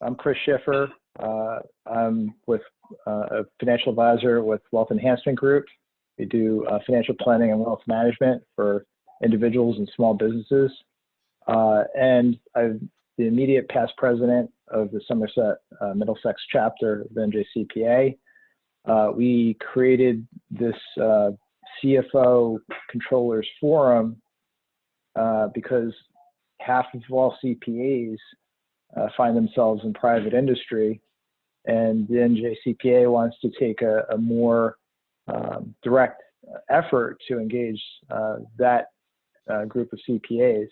I'm Chris Schiffer. I'm with a financial advisor with Wealth Enhancement Group. We do financial planning and wealth management for individuals and small businesses. And I'm the immediate past president of the Somerset Middlesex chapter of NJCPA. We created this CFO Controllers Forum because half of all CPAs find themselves in private industry, and the NJCPA wants to take a more direct effort to engage that group of CPAs.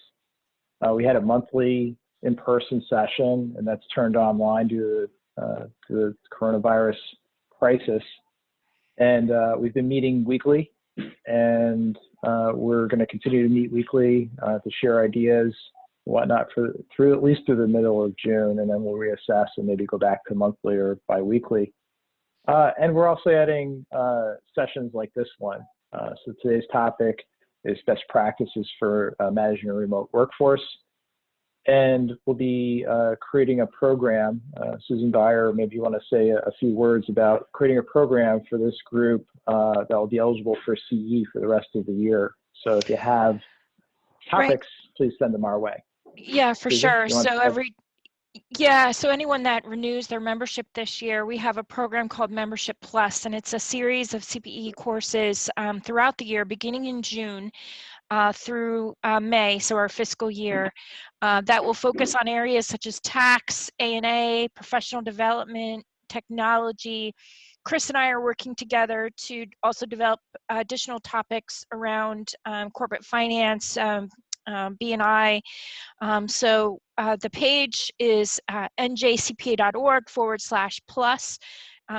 We had a monthly in-person session, and that's turned online due to the coronavirus crisis. And we've been meeting weekly, and we're going to continue to meet weekly to share ideas, whatnot, through at least through the middle of June, and then we'll reassess and maybe go back to monthly or bi-weekly. And we're also adding sessions like this one. So today's topic is best practices for managing a remote workforce. And we'll be creating a program. Susan Dyer, maybe you want to say a few words about creating a program for this group that will be eligible for CE for the rest of the year. So if you have topics, please send them our way. Yeah, for Susan, sure. So anyone that renews their membership this year, we have a program called Membership Plus, and it's a series of CPE courses throughout the year, beginning in June through May, so our fiscal year, that will focus on areas such as tax, A&A, professional development, technology. Chris and I are working together to also develop additional topics around corporate finance, B&I. So the page is njcpa.org/plus.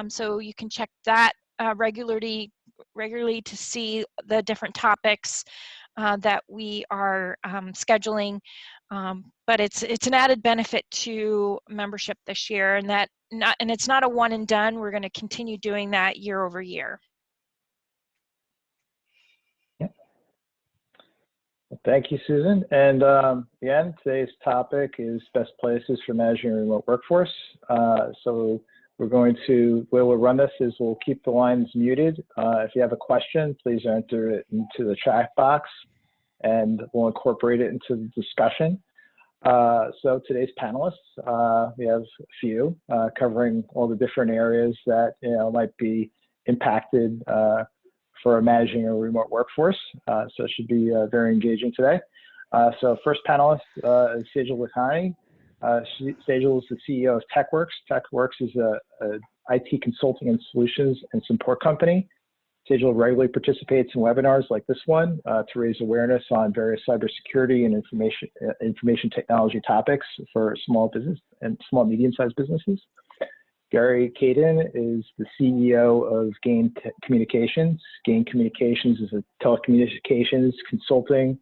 So you can check that regularly to see the different topics that we are scheduling. But it's an added benefit to membership this year, and it's not a one and done. We're going to continue doing that year over year. Thank you, Susan. And again, today's topic is best places for managing a remote workforce. So we're going to, the way we'll run this is we'll keep the lines muted. If you have a question, please enter it into the chat box and we'll incorporate it into the discussion. So today's panelists, we have a few covering all the different areas that might be impacted for managing a remote workforce. So it should be very engaging today. So first panelist is Sejal Lakhani. Sejal is the CEO of TechWorks. TechWorks is a IT consulting and solutions and support company. Sejal regularly participates in webinars like this one to raise awareness on various cybersecurity and information technology topics for small business and small medium-sized businesses. Gary Caden is the CEO of Gain Communications. Gain Communications is a telecommunications consulting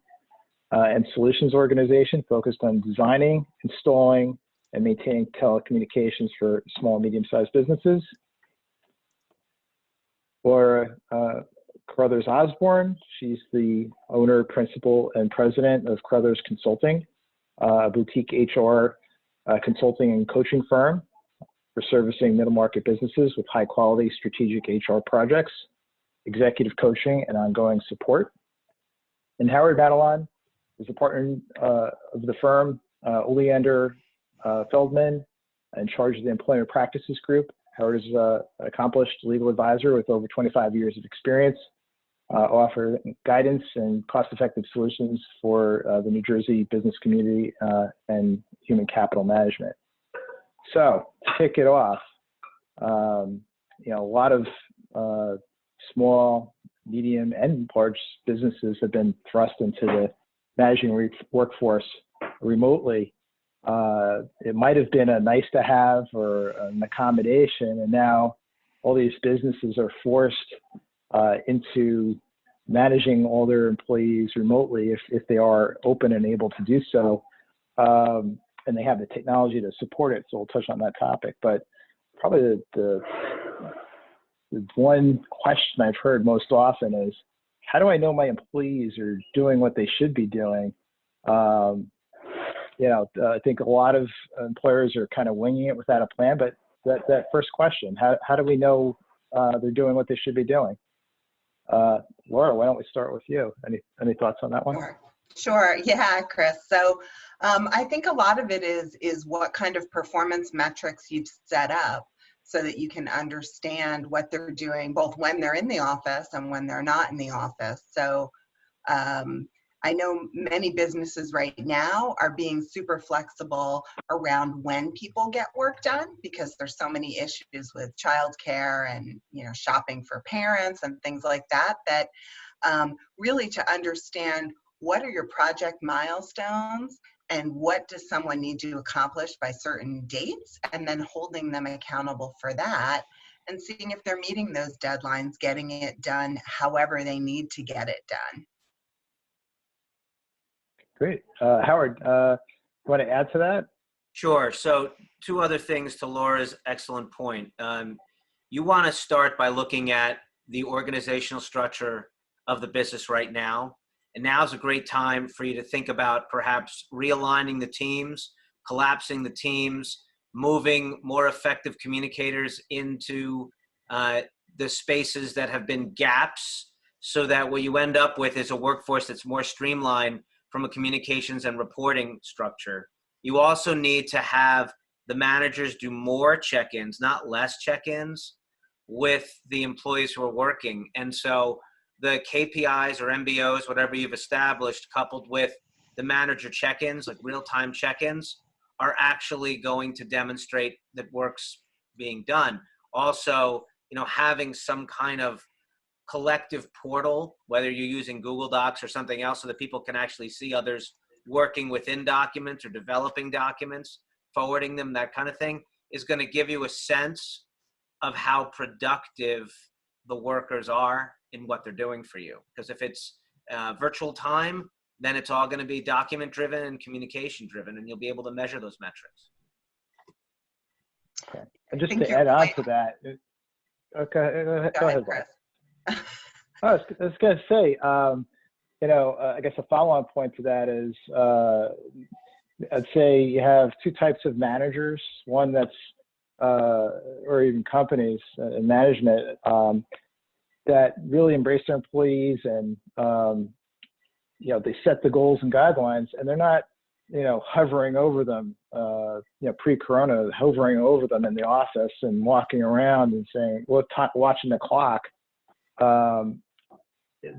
and solutions organization focused on designing, installing, and maintaining telecommunications for small and medium-sized businesses. Laura Carruthers Osborne, she's the owner, principal, and president of Carruthers Consulting, a boutique HR consulting and coaching firm for servicing middle market businesses with high quality strategic HR projects, executive coaching, and ongoing support. And Howard Madelon is a partner of the firm, Oleander Feldman, in charge of the Employment Practices Group. Howard is an accomplished legal advisor with over 25 years of experience, offer guidance and cost-effective solutions for the New Jersey business community and human capital management. So to kick it off, a lot of small, medium, and large businesses have been thrust into the managing workforce remotely. It might have been a nice to have or an accommodation, and now all these businesses are forced into managing all their employees remotely if they are open and able to do so. And they have the technology to support it, so we'll touch on that topic. But probably the one question I've heard most often is, how do I know my employees are doing what they should be doing? I think a lot of employers are kind of winging it without a plan. But that first question, how do we know they're doing what they should be doing? Laura, why don't we start with you? Any thoughts on that one? Sure. Yeah, Chris. So I think a lot of it is what kind of performance metrics you've set up so that you can understand what they're doing, both when they're in the office and when they're not in the office. So I know many businesses right now are being super flexible around when people get work done, because there's so many issues with childcare and shopping for parents and things like that, that really to understand what are your project milestones and what does someone need to accomplish by certain dates, and then holding them accountable for that and seeing if they're meeting those deadlines, getting it done however they need to get it done. Great. Howard, you want to add to that? Sure. So 2 other things to Laura's excellent point. You want to start by looking at the organizational structure of the business right now. And now is a great time for you to think about perhaps realigning the teams, collapsing the teams, moving more effective communicators into the spaces that have been gaps, so that what you end up with is a workforce that's more streamlined from a communications and reporting structure. You also need to have the managers do more check-ins, not less check-ins, with the employees who are working. And so the KPIs or MBOs, whatever you've established, coupled with the manager check-ins, like real-time check-ins, are actually going to demonstrate that work's being done. Also, having some kind of collective portal, whether you're using Google Docs or something else, so that people can actually see others working within documents or developing documents, forwarding them, that kind of thing, is going to give you a sense of how productive the workers are in what they're doing for you. Because if it's virtual time, then it's all going to be document driven and communication driven, and you'll be able to measure those metrics. Okay. And just to add on to that, okay, go ahead, Chris. I was going to say, I guess a follow-on point to that is, I'd say you have 2 types of managers. One that's, or even companies and management that really embrace their employees and, they set the goals and guidelines, and they're not, hovering over them, pre-corona, hovering over them in the office and walking around and saying, watching the clock. And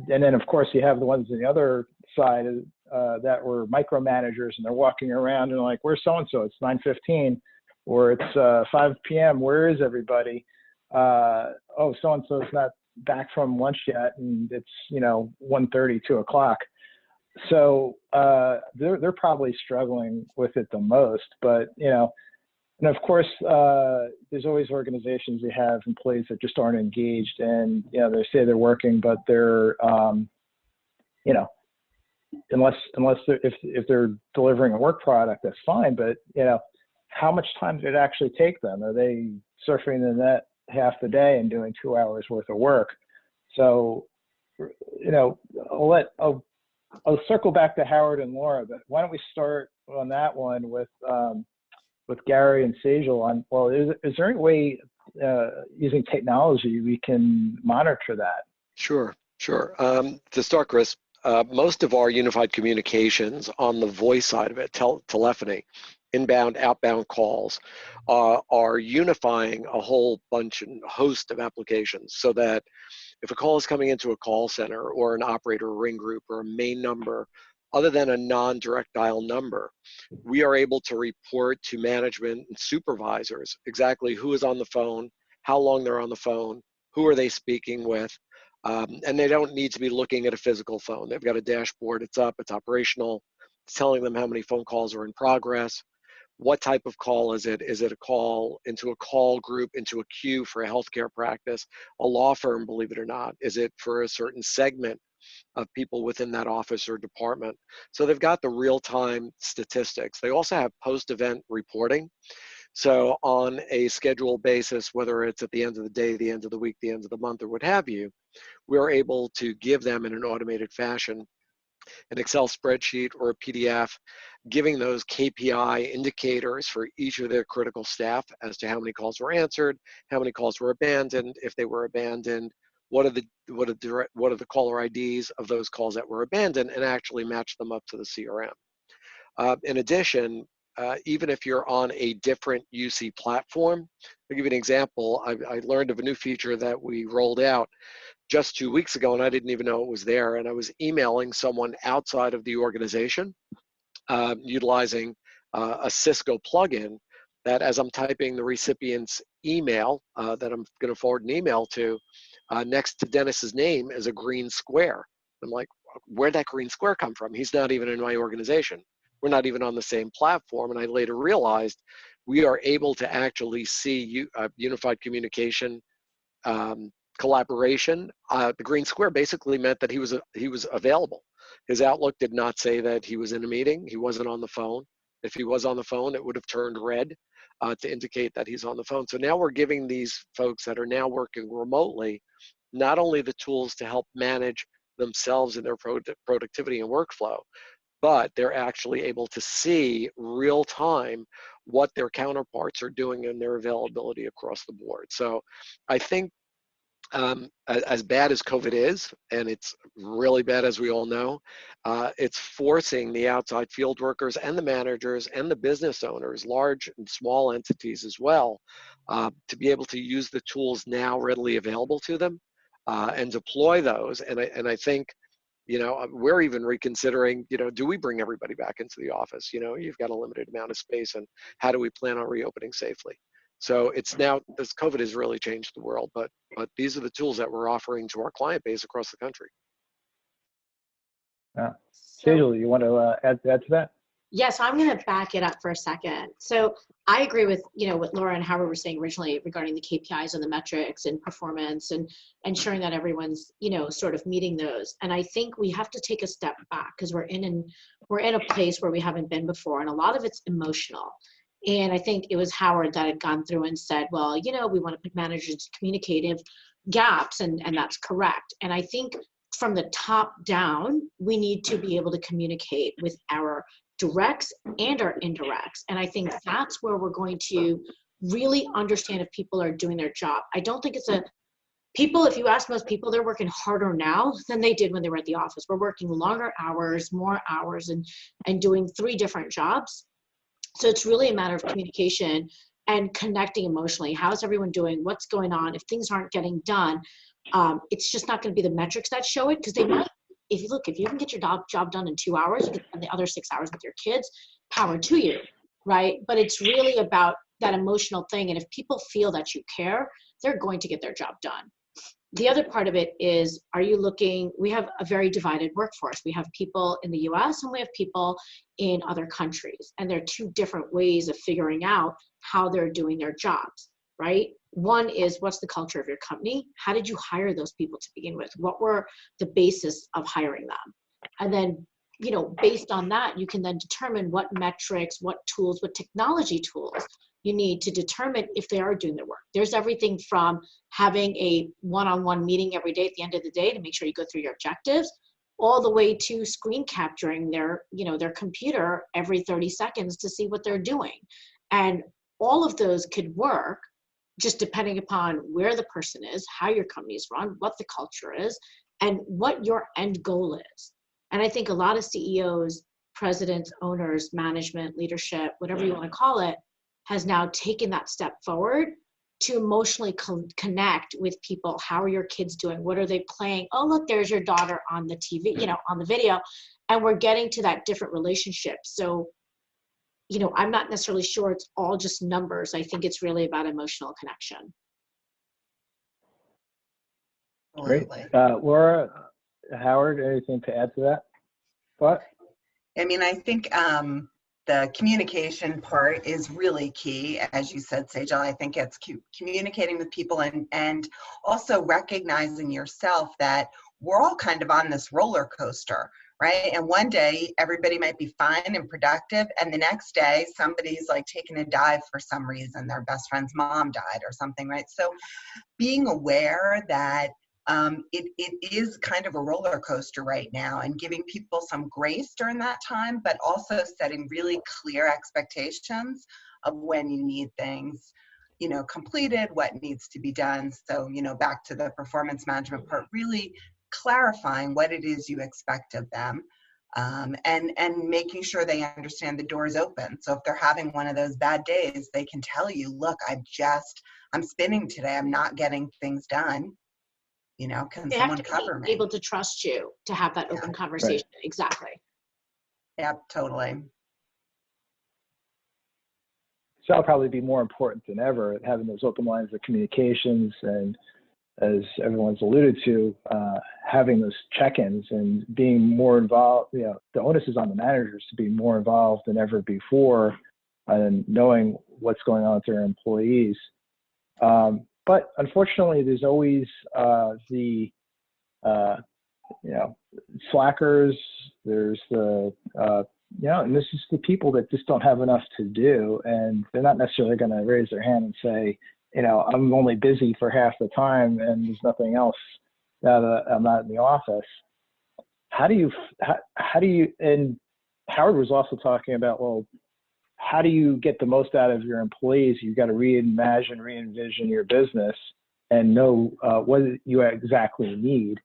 then, of course, you have the ones on the other side that were micromanagers, and they're walking around and like, where's so-and-so? It's 9:15, or it's 5 p.m. Where is everybody? Oh, so-and-so's not back from lunch yet, and it's 1:30, 2 o'clock. So they're probably struggling with it the most. But and of course, there's always organizations that have employees that just aren't engaged, and they say they're working, but they're unless if they're delivering a work product, that's fine. But how much time did it actually take them? Are they surfing the net half the day and doing 2 hours worth of work? So I'll circle back to Howard and Laura, but why don't we start on that one with Gary and Sejal on, well, is there any way using technology we can monitor that? Sure. To start, Chris, most of our unified communications on the voice side of it, telephony, inbound, outbound calls, are unifying a whole bunch and host of applications, so that if a call is coming into a call center or an operator ring group or a main number, other than a non-direct dial number, we are able to report to management and supervisors exactly who is on the phone, how long they're on the phone, who are they speaking with, and they don't need to be looking at a physical phone. They've got a dashboard, it's up, it's operational, it's telling them how many phone calls are in progress. What type of call is it? Is it a call into a call group, into a queue for a healthcare practice, a law firm, believe it or not? Is it for a certain segment of people within that office or department? So they've got the real-time statistics. They also have post-event reporting. So on a scheduled basis, whether it's at the end of the day, the end of the week, the end of the month, or what have you, we're able to give them in an automated fashion an Excel spreadsheet or a PDF, giving those KPI indicators for each of their critical staff as to how many calls were answered, how many calls were abandoned, if they were abandoned, what are the caller IDs of those calls that were abandoned, and actually match them up to the CRM. In addition, even if you're on a different UC platform, I'll give you an example. I learned of a new feature that we rolled out just 2 weeks ago, and I didn't even know it was there. And I was emailing someone outside of the organization, utilizing a Cisco plugin, that as I'm typing the recipient's email that I'm going to forward an email to, next to Dennis's name is a green square. I'm like, where'd that green square come from? He's not even in my organization. We're not even on the same platform. And I later realized we are able to actually see unified communication collaboration. The green square basically meant that he was available. His Outlook did not say that he was in a meeting. He wasn't on the phone. If he was on the phone, it would have turned red to indicate that he's on the phone. So now we're giving these folks that are now working remotely not only the tools to help manage themselves and their productivity and workflow, but they're actually able to see real time what their counterparts are doing and their availability across the board. So I think as bad as COVID is, and it's really bad as we all know, it's forcing the outside field workers and the managers and the business owners, large and small entities as well, to be able to use the tools now readily available to them and deploy those. And I think, you know, we're even reconsidering, you know, do we bring everybody back into the office? You know, you've got a limited amount of space, and how do we plan on reopening safely? So it's now, this COVID has really changed the world, but these are the tools that we're offering to our client base across the country. Sejal, you want to add to that? Yes, I'm going to back it up for a second. So I agree with, you know, what Laura and Howard were saying originally regarding the KPIs and the metrics and performance and ensuring that everyone's, you know, sort of meeting those. And I think we have to take a step back because we're in a place where we haven't been before, and a lot of it's emotional. And I think it was Howard that had gone through and said, well, you know, we want to put managers communicative gaps, and that's correct. And I think from the top down, we need to be able to communicate with our directs and our indirects. And I think that's where we're going to really understand if people are doing their job. I don't think it's people, if you ask most people, they're working harder now than they did when they were at the office. We're working longer hours, more hours, and doing 3 different jobs. So it's really a matter of communication and connecting emotionally. How's everyone doing? What's going on? If things aren't getting done, it's just not going to be the metrics that show it, because they might. If you can get your job done in 2 hours, you can spend the other 6 hours with your kids, power to you, right? But it's really about that emotional thing. And if people feel that you care, they're going to get their job done. The other part of it is, we have a very divided workforce. We have people in the US and we have people in other countries. And there are 2 different ways of figuring out how they're doing their jobs, right? One is, what's the culture of your company? How did you hire those people to begin with? What were the basis of hiring them? And then, you know, based on that, you can then determine what metrics, what tools, what technology tools you need to determine if they are doing their work. There's everything from having a one-on-one meeting every day at the end of the day to make sure you go through your objectives, all the way to screen capturing their computer every 30 seconds to see what they're doing. And all of those could work just depending upon where the person is, how your company is run, what the culture is, and what your end goal is. And I think a lot of CEOs, presidents, owners, management, leadership, whatever you want to call it, has now taken that step forward to emotionally connect with people. How are your kids doing? What are they playing? Oh, look, there's your daughter on the TV, you know, on the video. And we're getting to that different relationship. So, you know, I'm not necessarily sure it's all just numbers. I think it's really about emotional connection. Great. Laura, Howard, anything to add to that? What? I mean, I think the communication part is really key, as you said, Sejal. I think it's communicating with people and also recognizing yourself that we're all kind of on this roller coaster, right? And one day everybody might be fine and productive, and the next day somebody's like taking a dive for some reason. Their best friend's mom died or something, right? So being aware that it is kind of a roller coaster right now, and giving people some grace during that time, but also setting really clear expectations of when you need things, you know, completed, what needs to be done. So, you know, back to the performance management part, really clarifying what it is you expect of them, and making sure they understand the door is open. So if they're having one of those bad days, they can tell you, look, I'm spinning today, I'm not getting things done. You know, can They have someone to cover be me? able to trust you to have that open conversation. Exactly. Yep, totally. So that'll probably be more important than ever, having those open lines of communications, and as everyone's alluded to, having those check-ins and being more involved. You know, the onus is on the managers to be more involved than ever before, and knowing what's going on with their employees. But unfortunately, there's always the you know, slackers. There's the you know, and this is the people that just don't have enough to do, and they're not necessarily going to raise their hand and say, you know, I'm only busy for half the time and there's nothing else now that I'm not in the office. How do you, and Howard was also talking about, well, how do you get the most out of your employees? You've got to reimagine, re-envision your business and know what you exactly need.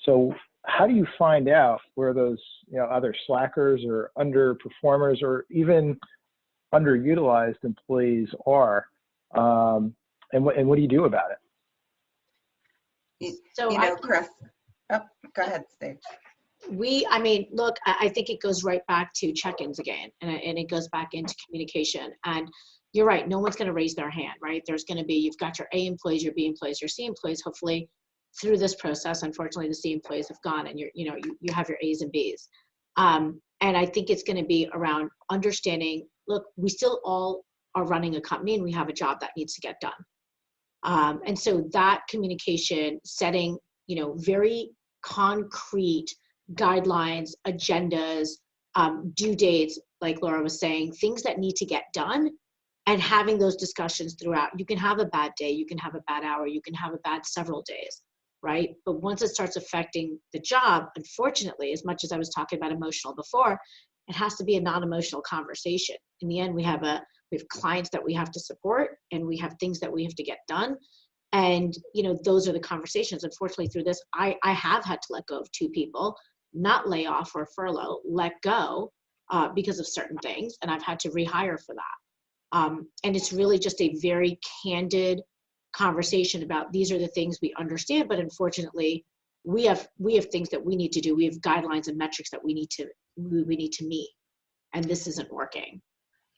So how do you find out where those, you know, other slackers or underperformers or even underutilized employees are? And what do you do about it? So you know, Chris, oh, go ahead, Steve. I mean, look, I think it goes right back to check-ins again, and it goes back into communication. And you're right, no one's going to raise their hand, right? There's going to be, you've got your A employees, your B employees, your C employees. Hopefully through this process, unfortunately, the C employees have gone, and you have your A's and B's. And I think it's going to be around understanding, look, we still all are running a company and we have a job that needs to get done. And so that communication, setting, you know, very concrete guidelines, agendas, due dates, like Laura was saying, things that need to get done, and having those discussions throughout. You can have a bad day, you can have a bad hour, you can have a bad several days, right? But once it starts affecting the job, unfortunately, as much as I was talking about emotional before, it has to be a non-emotional conversation. In the end, we have clients that we have to support, and we have things that we have to get done. And, you know, those are the conversations. Unfortunately, through this, I have had to let go of 2 people, not lay off or furlough, let go because of certain things. And I've had to rehire for that. And it's really just a very candid conversation about, these are the things we understand, but unfortunately, we have things that we need to do. We have guidelines and metrics that we need to meet, and this isn't working.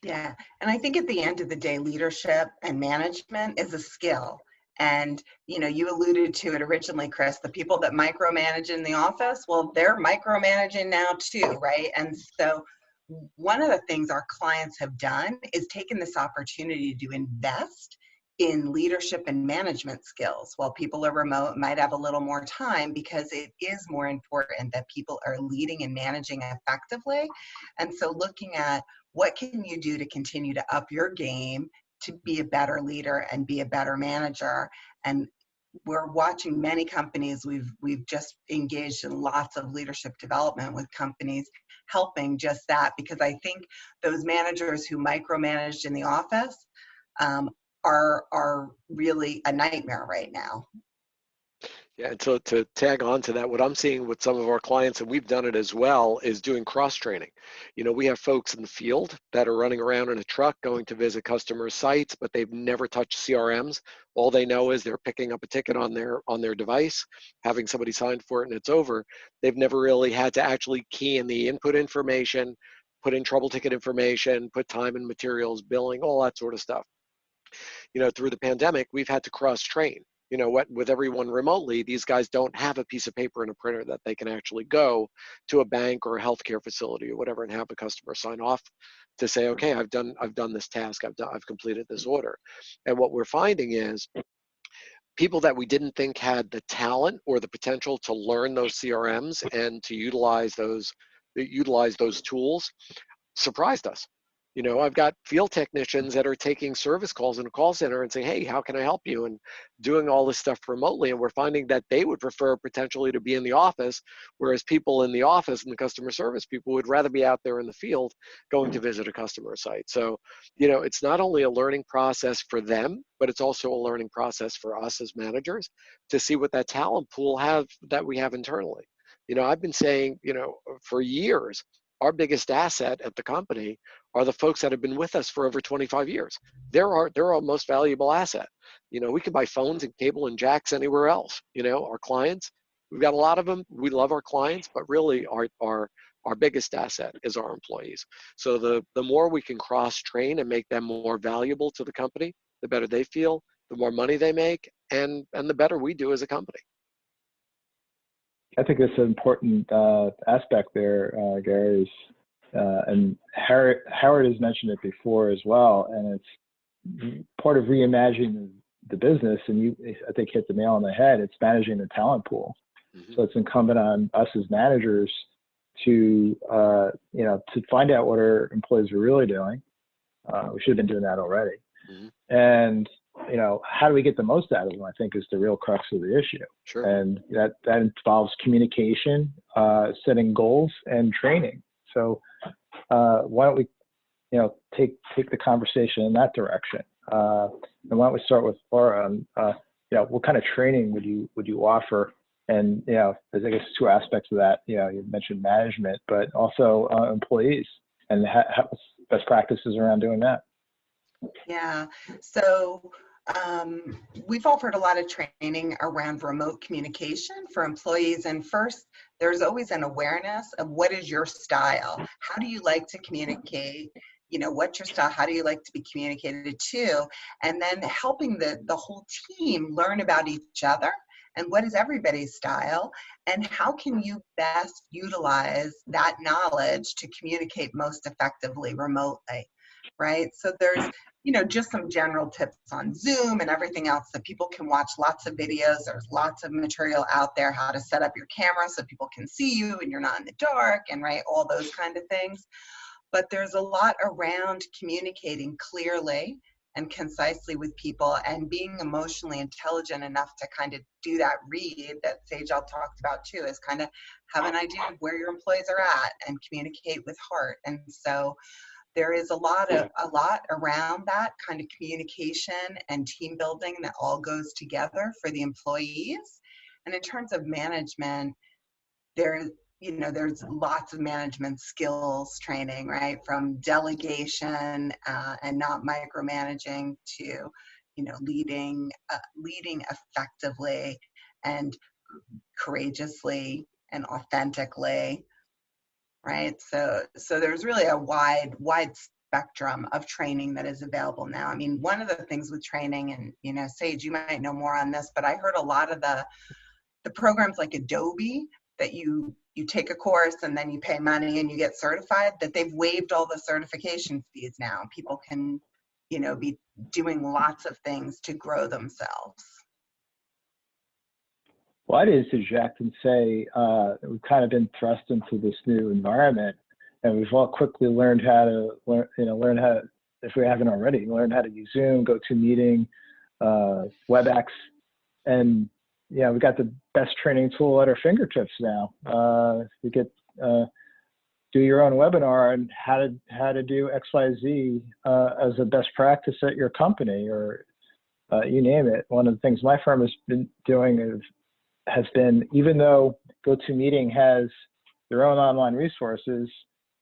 Yeah, and I think at the end of the day, leadership and management is a skill. And, you know, you alluded to it originally, Chris, the people that micromanage in the office, well, they're micromanaging now too, right? And so one of the things our clients have done is taken this opportunity to invest in leadership and management skills. While people are remote, might have a little more time, because it is more important that people are leading and managing effectively. And so looking at, what can you do to continue to up your game to be a better leader and be a better manager? And we're watching many companies, we've just engaged in lots of leadership development with companies, helping just that, because I think those managers who micromanaged in the office are really a nightmare right now. Yeah, and so to tag on to that, what I'm seeing with some of our clients, and we've done it as well, is doing cross-training. You know, we have folks in the field that are running around in a truck going to visit customer sites, but they've never touched CRMs. All they know is they're picking up a ticket on their device, having somebody sign for it, and it's over. They've never really had to actually key in the input information, put in trouble ticket information, put time and materials, billing, all that sort of stuff. You know, through the pandemic, we've had to cross-train. You know what, with everyone remotely, these guys don't have a piece of paper and a printer that they can actually go to a bank or a healthcare facility or whatever and have a customer sign off to say, okay, I've done this task, I've completed this order. And what we're finding is people that we didn't think had the talent or the potential to learn those CRMs and to utilize those tools surprised us. You know, I've got field technicians that are taking service calls in a call center and saying, hey, how can I help you? And doing all this stuff remotely. And we're finding that they would prefer potentially to be in the office, whereas people in the office and the customer service people would rather be out there in the field going to visit a customer site. So, you know, it's not only a learning process for them, but it's also a learning process for us as managers to see what that talent pool that we have internally. You know, I've been saying, you know, for years, our biggest asset at the company are the folks that have been with us for over 25 years. They're our most valuable asset. You know, we can buy phones and cable and jacks anywhere else. You know, our clients, we've got a lot of them. We love our clients, but really our biggest asset is our employees. So the more we can cross-train and make them more valuable to the company, the better they feel, the more money they make, and the better we do as a company. I think that's an important aspect there, Gary, and Howard has mentioned it before as well, and it's part of reimagining the business, and you, I think, hit the nail on the head. It's managing the talent pool. Mm-hmm. So it's incumbent on us as managers to, you know, to find out what our employees are really doing. We should have been doing that already. Mm-hmm. And, you know, how do we get the most out of them, I think, is the real crux of the issue. Sure. And that involves communication, setting goals, and training. So why don't we, you know, take the conversation in that direction? And why don't we start with Laura? You know, what kind of training would you offer? And, you know, there's, I guess, two aspects of that. You know, you mentioned management, but also employees, and best practices around doing that. Yeah. So we've offered a lot of training around remote communication for employees. And first, there's always an awareness of what is your style? How do you like to communicate? You know, what's your style? How do you like to be communicated to? And then helping the whole team learn about each other and what is everybody's style, and how can you best utilize that knowledge to communicate most effectively remotely, right? So there's, you know, just some general tips on Zoom and everything else that people can watch. Lots of videos. There's lots of material out there, how to set up your camera so people can see you and you're not in the dark, and right, all those kind of things. But there's a lot around communicating clearly and concisely with people, and being emotionally intelligent enough to kind of do that read that Sejal talked about too, is kind of have an idea of where your employees are at and communicate with heart. And so there is a lot around that kind of communication and team building that all goes together for the employees. And in terms of management, there's lots of management skills training, right? From delegation and not micromanaging to, you know, leading effectively and courageously and authentically. Right, so there's really a wide spectrum of training that is available now. I mean, one of the things with training, and you know, Sage, you might know more on this, but I heard a lot of the programs like Adobe that you take a course and then you pay money and you get certified, that they've waived all the certification fees now. People can, you know, be doing lots of things to grow themselves. Well, I'd interject and say we've kind of been thrust into this new environment, and we've all quickly learned how to learn how, if we haven't already, learn how to use Zoom, GoToMeeting, WebEx, and yeah, we've got the best training tool at our fingertips now. You get do your own webinar on how to do XYZ as a best practice at your company, or you name it. One of the things my firm has been doing has been, even though GoToMeeting has their own online resources,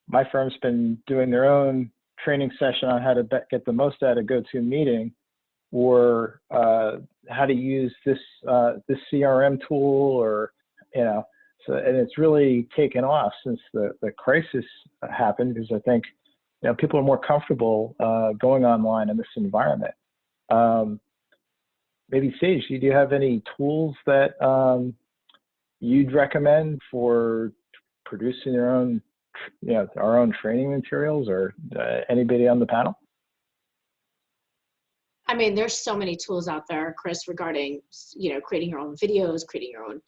my firm's been doing their own training session on how to get the most out of GoToMeeting, or how to use this CRM tool, or, you know, so, and it's really taken off since the crisis happened, because I think, you know, people are more comfortable going online in this environment. Maybe Sage, do you have any tools that you'd recommend for producing your own, you know, our own training materials, or anybody on the panel? I mean, there's so many tools out there, Chris, regarding, you know, creating your own videos, creating your own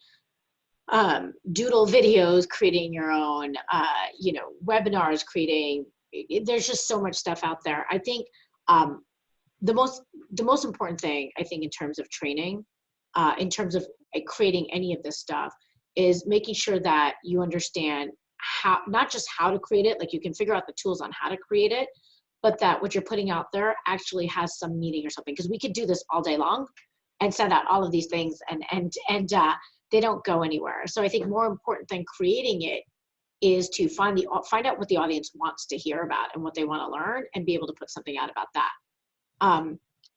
doodle videos, creating your own, you know, webinars, creating there's just so much stuff out there. I think the most important thing, I think, in terms of training, in terms of creating any of this stuff, is making sure that you understand how, not just how to create it, like you can figure out the tools on how to create it, but that what you're putting out there actually has some meaning or something. Because we could do this all day long and send out all of these things, and they don't go anywhere. So I think more important than creating it is to find out what the audience wants to hear about and what they want to learn, and be able to put something out about that.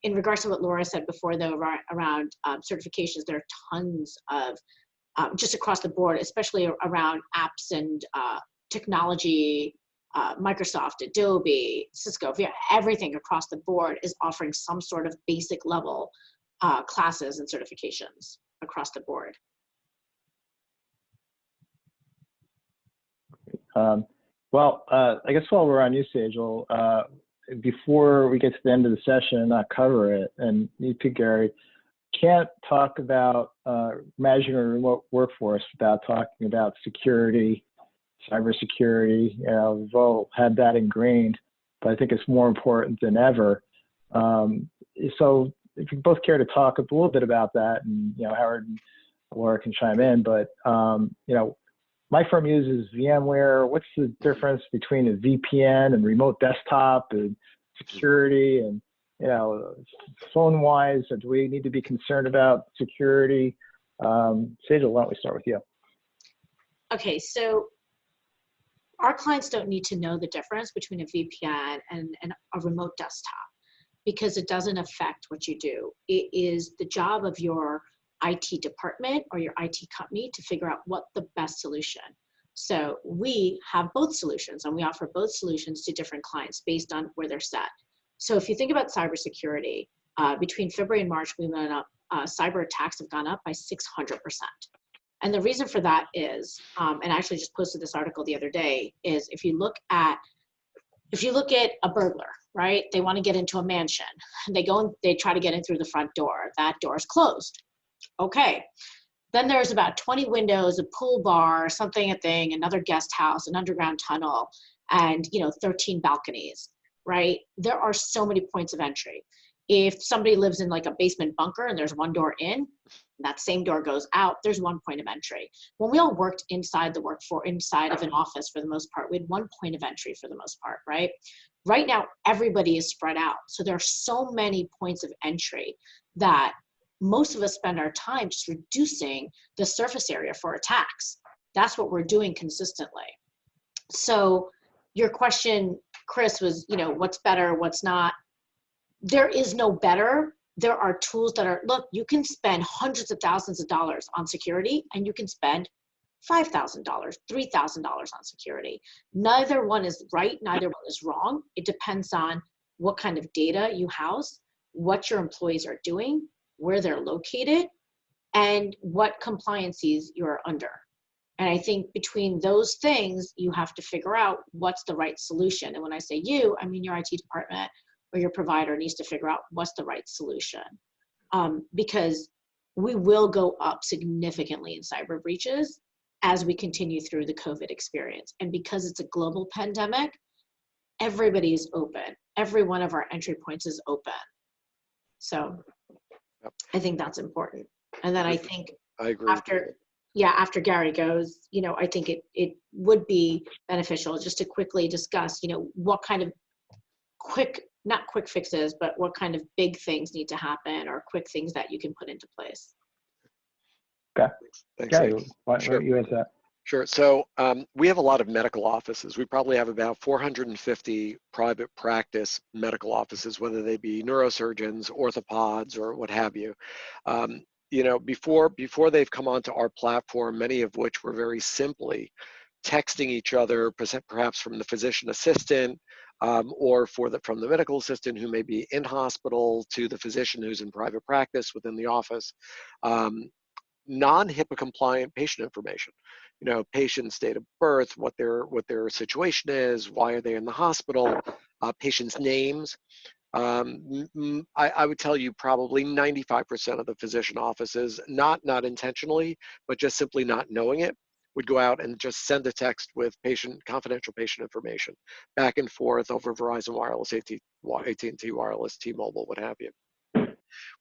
In regards to what Laura said before, though, around certifications, there are tons of, just across the board, especially around apps and technology, Microsoft, Adobe, Cisco, everything across the board is offering some sort of basic level classes and certifications across the board. I guess while we're on you, Sejal, before we get to the end of the session and not cover it, and you too, Gary, can't talk about managing a remote workforce without talking about security, cybersecurity. You know, we've all had that ingrained, but I think it's more important than ever. So if you both care to talk a little bit about that, and you know, Howard and Laura can chime in, but you know, my firm uses VMware. What's the difference between a VPN and remote desktop and security? And, you know, phone-wise, do we need to be concerned about security? Sejal, why don't we start with you? Okay, so our clients don't need to know the difference between a VPN and a remote desktop, because it doesn't affect what you do. It is the job of your IT department or your IT company to figure out what the best solution. So we have both solutions, and we offer both solutions to different clients based on where they're set. So if you think about cybersecurity, between February and March, we went up, cyber attacks have gone up by 600%. And the reason for that is, and I actually just posted this article the other day, is if you look at a burglar, right? They want to get into a mansion. They go and they try to get in through the front door. That door is closed. Okay. Then there's about 20 windows, a pool bar, a thing, another guest house, an underground tunnel, and 13 balconies, right? There are so many points of entry. If somebody lives in like a basement bunker and there's one door in, that same door goes out, there's one point of entry. When we all worked inside inside of an office for the most part, we had one point of entry for the most part, right? Right now, everybody is spread out. So there are so many points of entry that most of us spend our time just reducing the surface area for attacks. That's what we're doing consistently. So your question, Chris, was, what's better, what's not? There is no better. There are tools that are, look, you can spend hundreds of thousands of dollars on security, and you can spend $5,000, $3,000 on security. Neither one is right, neither one is wrong. It depends on what kind of data you house, what your employees are doing, where they're located, and what compliances you're under. And I think between those things, you have to figure out what's the right solution. And when I say you, I mean your IT department or your provider needs to figure out what's the right solution. Because we will go up significantly in cyber breaches as we continue through the COVID experience. And because it's a global pandemic, everybody's open. Every one of our entry points is open. So I think that's important. And then I think I agree. After Gary goes, I think it would be beneficial just to quickly discuss, what kind of not quick fixes, but what kind of big things need to happen, or quick things that you can put into place. Okay. Thanks. Gary, why don't you answer that? Sure. So we have a lot of medical offices. We probably have about 450 private practice medical offices, whether they be neurosurgeons, orthopods, or what have you. Before they've come onto our platform, many of which were very simply texting each other, perhaps from the physician assistant, or from the medical assistant who may be in hospital to the physician who's in private practice within the office. Non-HIPAA compliant patient information, patient's date of birth, what their situation is, why are they in the hospital, patients' names. I would tell you probably 95% of the physician offices, not intentionally, but just simply not knowing it, would go out and just send a text with confidential patient information back and forth over Verizon Wireless, AT&T Wireless, T-Mobile, what have you.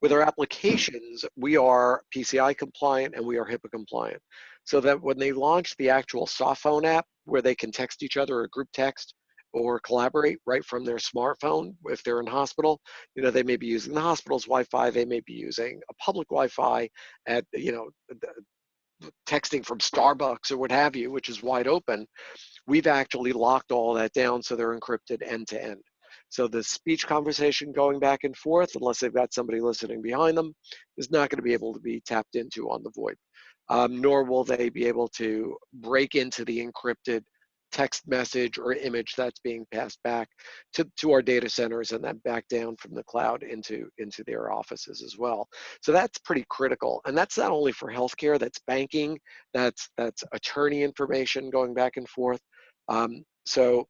With our applications, we are PCI compliant and we are HIPAA compliant. So that when they launch the actual soft phone app where they can text each other or group text or collaborate right from their smartphone, if they're in hospital, they may be using the hospital's Wi-Fi, they may be using a public Wi-Fi at, texting from Starbucks or what have you, which is wide open. We've actually locked all that down so they're encrypted end to end. So the speech conversation going back and forth, unless they've got somebody listening behind them, is not going to be able to be tapped into on the VoIP. Nor will they be able to break into the encrypted text message or image that's being passed back to our data centers and then back down from the cloud into their offices as well. So that's pretty critical. And that's not only for healthcare, that's banking, that's attorney information going back and forth. So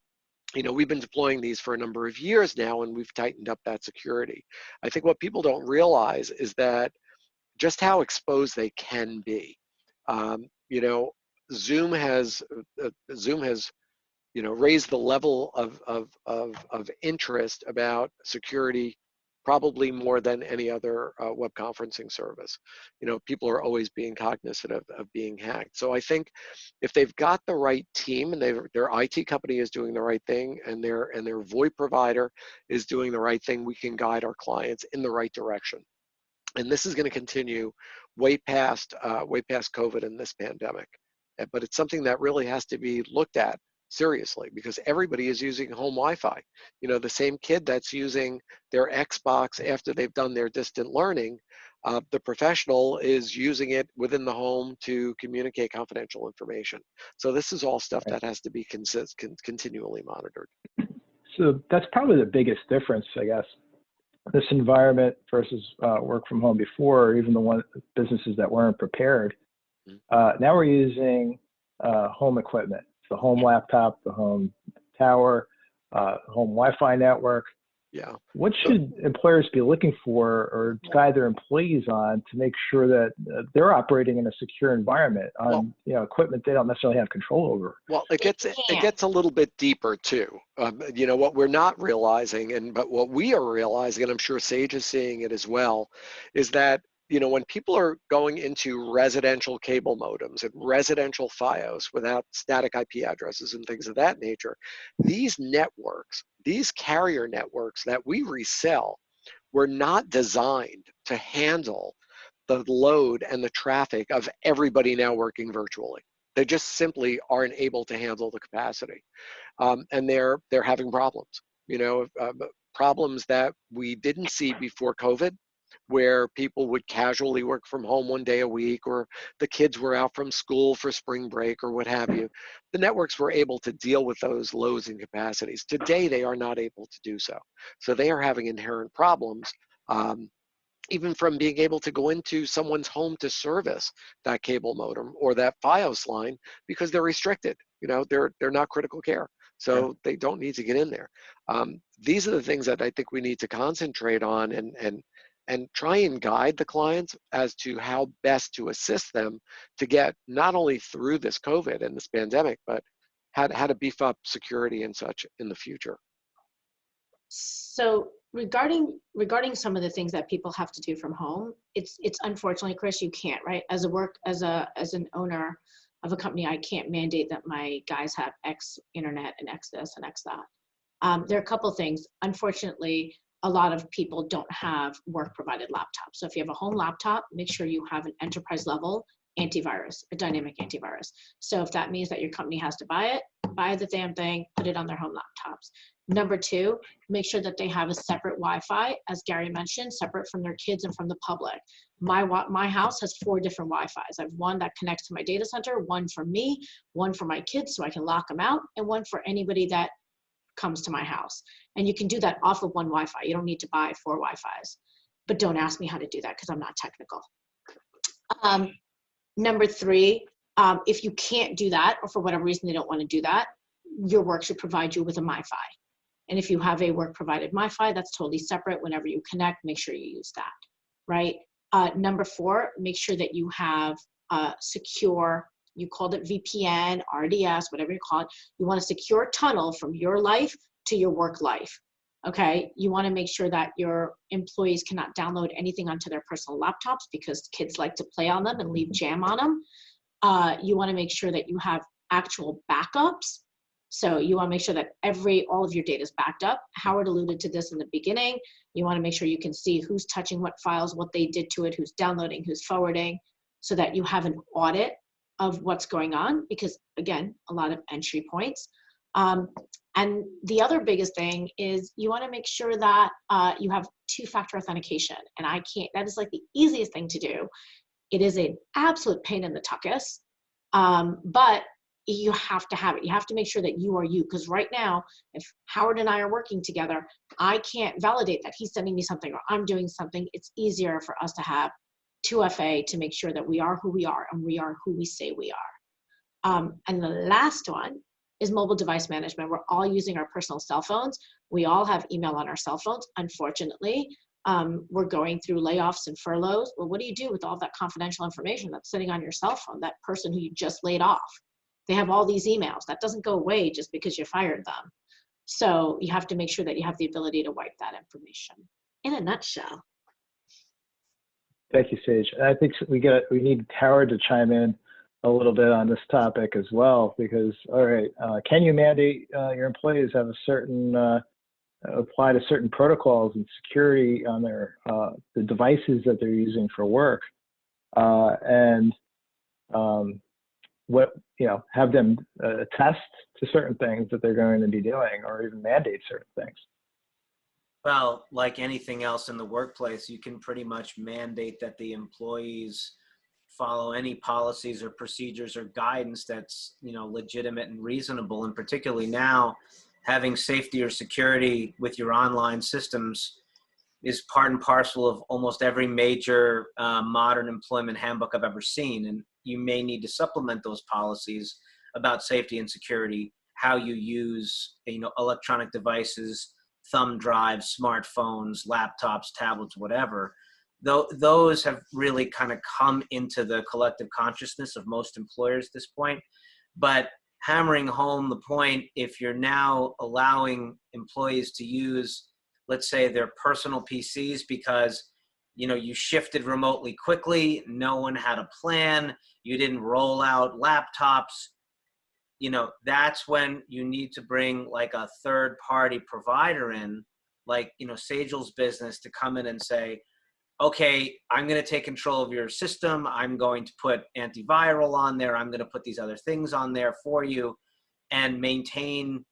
we've been deploying these for a number of years now, and we've tightened up that security. I think what people don't realize is that just how exposed they can be. Zoom has raised the level of interest about security probably more than any other web conferencing service. People are always being cognizant of being hacked. So I think if they've got the right team and their IT company is doing the right thing and their VoIP provider is doing the right thing, we can guide our clients in the right direction. And this is going to continue way past COVID and this pandemic. But it's something that really has to be looked at seriously because everybody is using home Wi-Fi. The same kid that's using their Xbox after they've done their distant learning, the professional is using it within the home to communicate confidential information. So this is all stuff that has to be continually monitored. So that's probably the biggest difference, I guess. This environment versus work from home before, or even the businesses that weren't prepared. Now we're using home equipment, the home laptop, the home tower, home Wi-Fi network. Yeah. What should employers be looking for or guide their employees on to make sure that they're operating in a secure environment on equipment they don't necessarily have control over? Well, it gets a little bit deeper too. What we're not realizing, but what we are realizing, and I'm sure Sage is seeing it as well, is that when people are going into residential cable modems and residential FiOS without static IP addresses and things of that nature, these networks, these carrier networks that we resell were not designed to handle the load and the traffic of everybody now working virtually. They just simply aren't able to handle the capacity. And they're having problems, problems that we didn't see before COVID, where people would casually work from home one day a week, or the kids were out from school for spring break or what have you. The networks were able to deal with those loads and capacities. Today, they are not able to do so. So they are having inherent problems, even from being able to go into someone's home to service that cable modem or that FiOS line because they're restricted. They're not critical care. So they don't need to get in there. These are the things that I think we need to concentrate on and try and guide the clients as to how best to assist them to get not only through this COVID and this pandemic, but how to beef up security and such in the future. So regarding some of the things that people have to do from home, it's unfortunately, Chris, you can't, right? As an owner of a company, I can't mandate that my guys have X internet and X this and X that. There are a couple things. Unfortunately, a lot of people don't have work-provided laptops. So if you have a home laptop, make sure you have an enterprise-level antivirus, a dynamic antivirus. So if that means that your company has to buy it, buy the damn thing, put it on their home laptops. Number two, make sure that they have a separate Wi-Fi, as Gary mentioned, separate from their kids and from the public. My house has 4 different Wi-Fis. I have one that connects to my data center, one for me, one for my kids so I can lock them out, and one for anybody that comes to my house. And you can do that off of one Wi-Fi. You don't need to buy 4 Wi-Fis. But don't ask me how to do that because I'm not technical. Number 3, if you can't do that, or for whatever reason they don't want to do that, your work should provide you with a MiFi. And if you have a work-provided MiFi, that's totally separate. Whenever you connect, make sure you use that, right? Number 4, make sure that you have secure You called it VPN, RDS, whatever you call it. You want a secure tunnel from your life to your work life. Okay, you want to make sure that your employees cannot download anything onto their personal laptops because kids like to play on them and leave jam on them. You want to make sure that you have actual backups. So you want to make sure that all of your data is backed up. Howard alluded to this in the beginning. You want to make sure you can see who's touching what files, what they did to it, who's downloading, who's forwarding, so that you have an audit of what's going on, because again, a lot of entry points. And the other biggest thing is you want to make sure that you have two-factor authentication. And that is like the easiest thing to do. It is an absolute pain in the tuchus, but you have to have it. You have to make sure that you are you, because right now, if Howard and I are working together, I can't validate that he's sending me something or I'm doing something. It's easier for us to have 2FA to make sure that we are who we are and we are who we say we are. And the last one is mobile device management. We're all using our personal cell phones. We all have email on our cell phones. Unfortunately, we're going through layoffs and furloughs. Well, what do you do with all that confidential information that's sitting on your cell phone, that person who you just laid off? They have all these emails. That doesn't go away just because you fired them. So you have to make sure that you have the ability to wipe that information, in a nutshell. Thank you, Sage. I think we need Howard to chime in a little bit on this topic as well, because, all right, can you mandate your employees have a certain, apply to certain protocols and security on their, the devices that they're using for work, have them attest to certain things that they're going to be doing, or even mandate certain things? Well, like anything else in the workplace, you can pretty much mandate that the employees follow any policies or procedures or guidance that's, legitimate and reasonable. And particularly now, having safety or security with your online systems is part and parcel of almost every major modern employment handbook I've ever seen. And you may need to supplement those policies about safety and security, how you use, electronic devices, thumb drives, smartphones, laptops, tablets, whatever. Those have really kind of come into the collective consciousness of most employers at this point. But hammering home the point, if you're now allowing employees to use, let's say, their personal PCs because, you shifted remotely quickly, no one had a plan, you didn't roll out laptops, that's when you need to bring like a third-party provider in, like, Sagel's business, to come in and say, okay, I'm going to take control of your system. I'm going to put antiviral on there. I'm going to put these other things on there for you and maintain,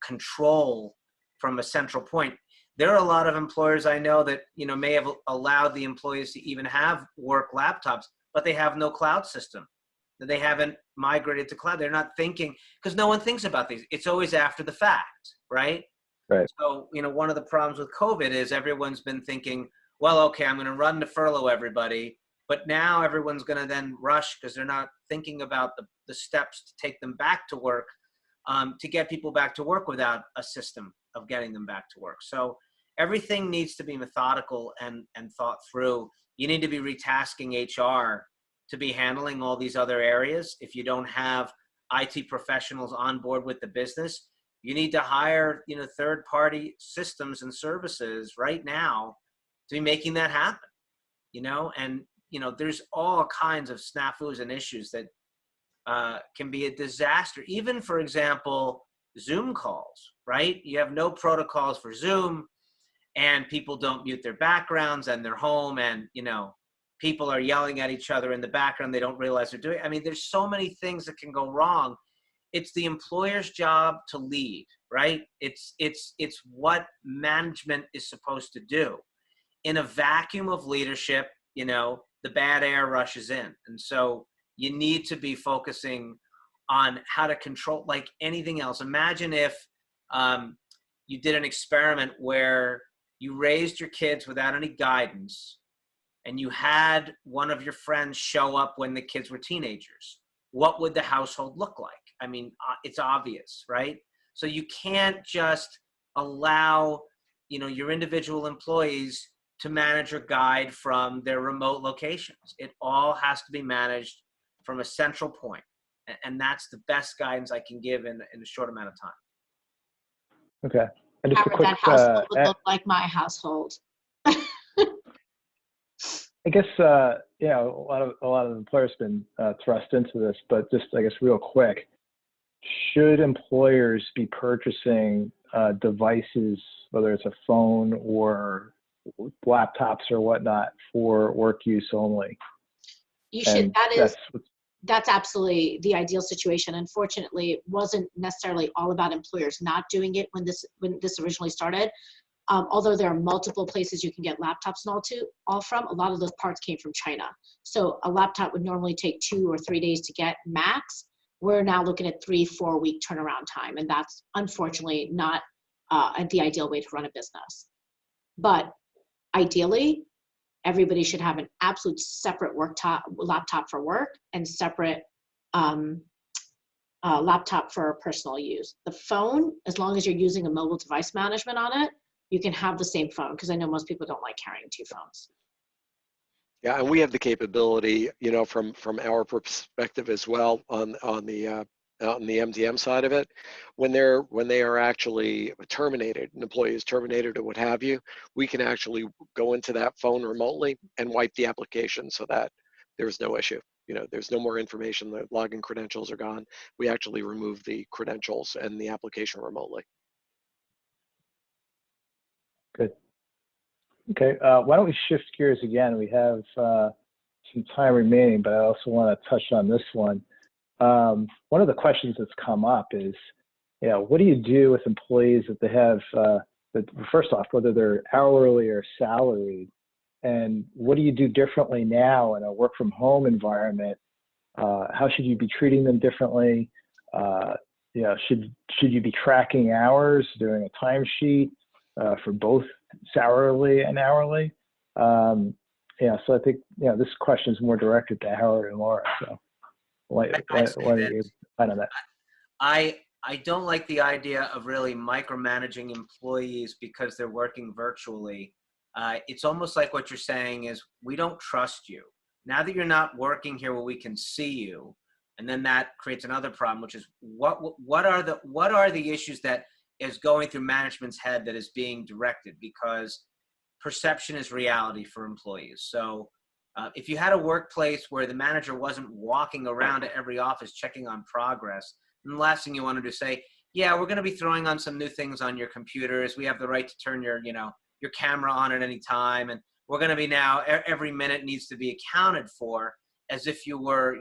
control from a central point. There are a lot of employers I know that, may have allowed the employees to even have work laptops, but they have no cloud system. They haven't migrated to cloud. They're not thinking, because no one thinks about these. It's always after the fact, right? Right. So, one of the problems with COVID is everyone's been thinking, well, okay, I'm going to run to furlough everybody. But now everyone's going to then rush because they're not thinking about the steps to take them back to work, to get people back to work without a system of getting them back to work. So everything needs to be methodical and thought through. You need to be retasking HR to be handling all these other areas. If you don't have IT professionals on board with the business, you need to hire, third-party systems and services right now to be making that happen, and, there's all kinds of snafus and issues that can be a disaster. Even, for example, Zoom calls, right? You have no protocols for Zoom, and people don't mute their backgrounds, and they're home, and, people are yelling at each other in the background. They don't realize they're doing. I mean, there's so many things that can go wrong. It's the employer's job to lead, right? It's what management is supposed to do. In a vacuum of leadership, the bad air rushes in. And so you need to be focusing on how to control, like anything else. Imagine if you did an experiment where you raised your kids without any guidance and you had one of your friends show up when the kids were teenagers. What would the household look like? I mean, it's obvious, right? So you can't just allow, your individual employees to manage or guide from their remote locations. It all has to be managed from a central point. And that's the best guidance I can give in a short amount of time. Okay. And just a Howard, quick, that household would look like my household. I guess, you know, a lot of employers have been thrust into this, but just, I guess, real quick, should employers be purchasing devices, whether it's a phone or laptops or whatnot, for work use only? You should. And That's absolutely the ideal situation. Unfortunately, it wasn't necessarily all about employers not doing it when this originally started. Although there are multiple places you can get laptops and all from, a lot of those parts came from China. So a laptop would normally take 2 or 3 days to get max. We're now looking at 3-4 week turnaround time. And that's unfortunately not the ideal way to run a business. But ideally, everybody should have an absolute separate laptop for work and separate laptop for personal use. The phone, as long as you're using a mobile device management on it, you can have the same phone, because I know most people don't like carrying 2 phones. Yeah, and we have the capability, you know, from our perspective as well on the MDM side of it. When they are actually terminated, an employee is terminated or what have you, we can actually go into that phone remotely and wipe the application so that there's no issue. You know, there's no more information. The login credentials are gone. We actually remove the credentials and the application remotely. Good. Okay, why don't we shift gears again? We have some time remaining, but I also want to touch on this one. One of the questions that's come up is, you know, what do you do with employees that they have, first off, whether they're hourly or salaried, and what do you do differently now in a work from home environment? How should you be treating them differently? You know, should you be tracking hours, doing a timesheet for both salary and hourly? Yeah, so I think, you know, this question is more directed to Howard and Laura. So why don't you comment on that? I don't like the idea of really micromanaging employees because they're working virtually. It's almost like what you're saying is, we don't trust you. Now that you're not working here where we can see you, and then that creates another problem, which is what are the issues that is going through management's head that is being directed, because perception is reality for employees. So if you had a workplace where the manager wasn't walking around to every office checking on progress, and the last thing you want to do is say, yeah, we're going to be throwing on some new things on your computers. We have the right to turn your camera on at any time. And we're going to be now, every minute needs to be accounted for, as if you were,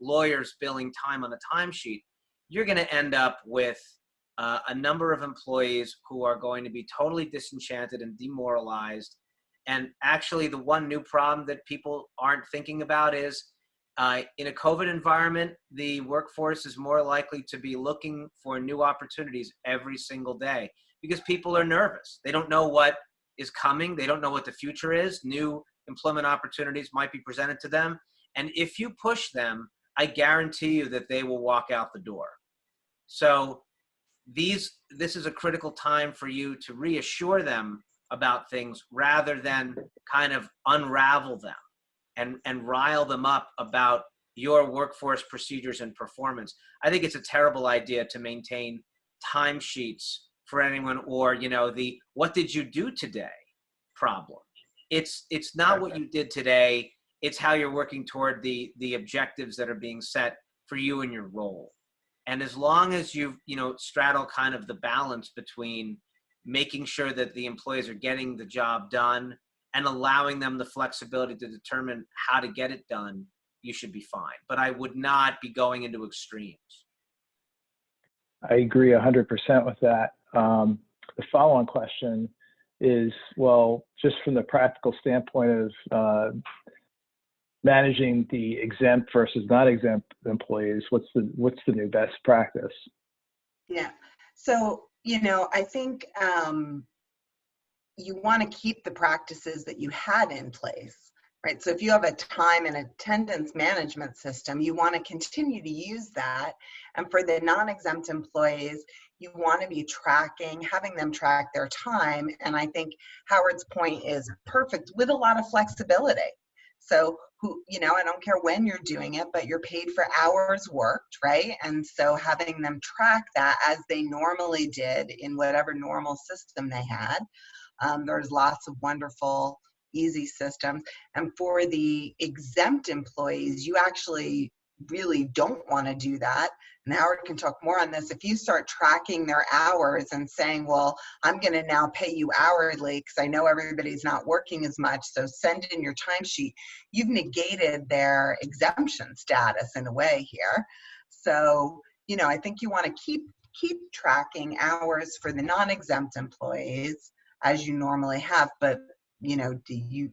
lawyers billing time on the timesheet. You're going to end up with a number of employees who are going to be totally disenchanted and demoralized. And actually, the one new problem that people aren't thinking about is, in a COVID environment, the workforce is more likely to be looking for new opportunities every single day, because people are nervous. They don't know what is coming. They don't know what the future is. New employment opportunities might be presented to them. And if you push them, I guarantee you that they will walk out the door. So this is a critical time for you to reassure them about things rather than kind of unravel them and rile them up about your workforce procedures and performance. I think it's a terrible idea to maintain timesheets for anyone, or the "what did you do today" problem. It's not what you did today. It's how you're working toward the objectives that are being set for you and your role. And as long as you straddle kind of the balance between making sure that the employees are getting the job done and allowing them the flexibility to determine how to get it done, you should be fine. But I would not be going into extremes. I agree 100% with that. The follow-on question is, well, just from the practical standpoint of managing the exempt versus not exempt employees, what's the new best practice? Yeah. So, I think you want to keep the practices that you had in place, right? So if you have a time and attendance management system, you want to continue to use that. And for the non-exempt employees, you want to be having them track their time. And I think Howard's point is perfect, with a lot of flexibility. So who, you know, I don't care when you're doing it, but you're paid for hours worked, right? And so having them track that as they normally did in whatever normal system they had. There's lots of wonderful, easy systems. And for the exempt employees, you actually really don't want to do that. And Howard can talk more on this. If you start tracking their hours and saying, well, I'm going to now pay you hourly because I know everybody's not working as much, so send in your timesheet, you've negated their exemption status in a way here. So, you know, I think you want to keep tracking hours for the non-exempt employees as you normally have, but you know, you